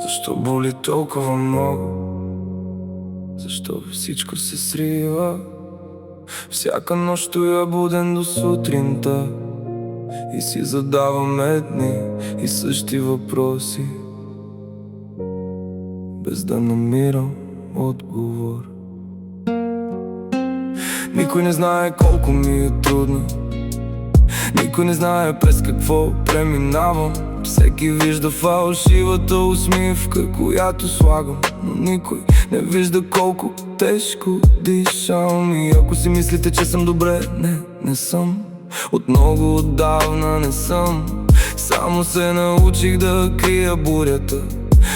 Защо боли толкова много? Защо всичко се срива? Всяка нощ стоя буден до сутринта и си задавам едни и същи въпроси, без да намирам отговор. Никой не знае колко ми е трудно, никой не знае през какво преминавам. Всеки вижда фалшивата усмивка, която слагам, но никой не вижда колко тежко дишам. И ако си мислите, че съм добре, не съм. От много отдавна не съм. Само се научих да крия бурята,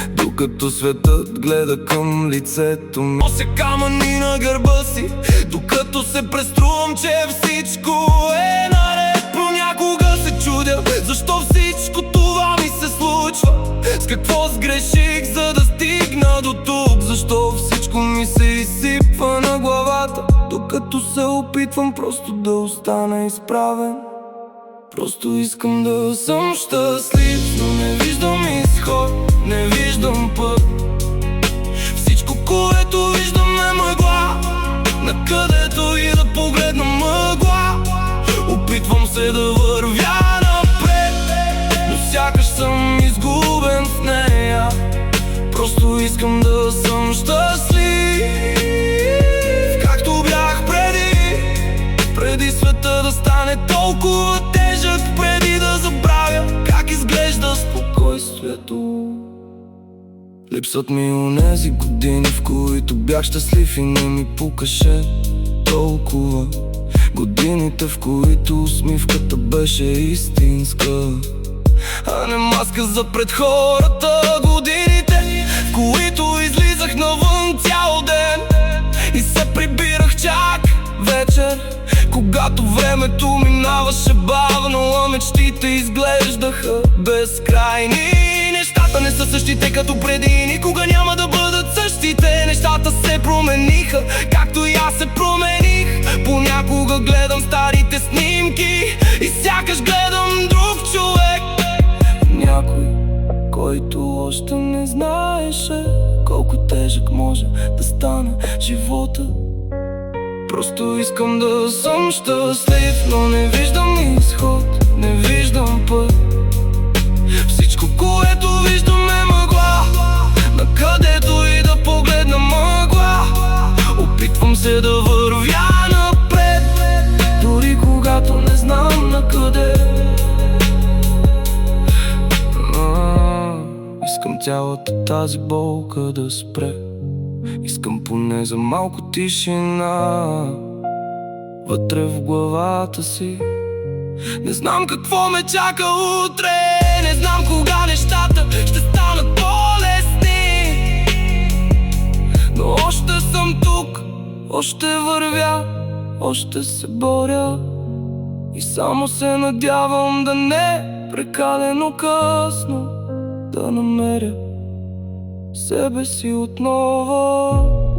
докато светът гледа към лицето ми. Нося камъни на гърба си, докато се преструвам, че всичко е наред. Понякога се чудя, защо всичко това ми се случва. С какво сгреших, за да стигна до тук? Защо всичко ми се изсипва на главата, докато се опитвам просто да остана изправен. Просто искам да съм щастлив, но не виждам изход, не виждам път. Всичко, което виждам, е мъгла, накъдето и да погледна мъгла. Опитвам се да вървя напред, но сякаш съм изгубен в нея. Просто искам да съм щастлив, както бях преди света да стане толкова тежък, преди да забравя как изглежда спокойствието. Липсват ми онези години, в които бях щастлив и не ми пукаше толкова. Годините, в които усмивката беше истинска, а не маска за пред хората. Годините, в които излизах навън цял ден и се прибирах чак вечер, когато времето минаваше бавно, а мечтите изглеждаха безкрайни. Нещата не са същите като преди, никога няма да бъдат същите. Нещата се промениха, както и аз се промених. Понякога гледам старите снимки и сякаш гледам друг човек. Някой, който още не знаеше колко тежък може да стане живота. Просто искам да съм щастлив, но не виждам изход, не виждам път. Всичко, което виждам, е мъгла, накъдето и да погледна мъгла. Опитвам се да вървя напред, дори когато не знам накъде. Искам цялата тази болка да спре. Искам поне за малко тишина вътре в главата си. Не знам какво ме чака утре, не знам кога нещата ще станат по-лесни, но още съм тук, още вървя, още се боря и само се надявам да не е прекалено късно да намеря себе си отново.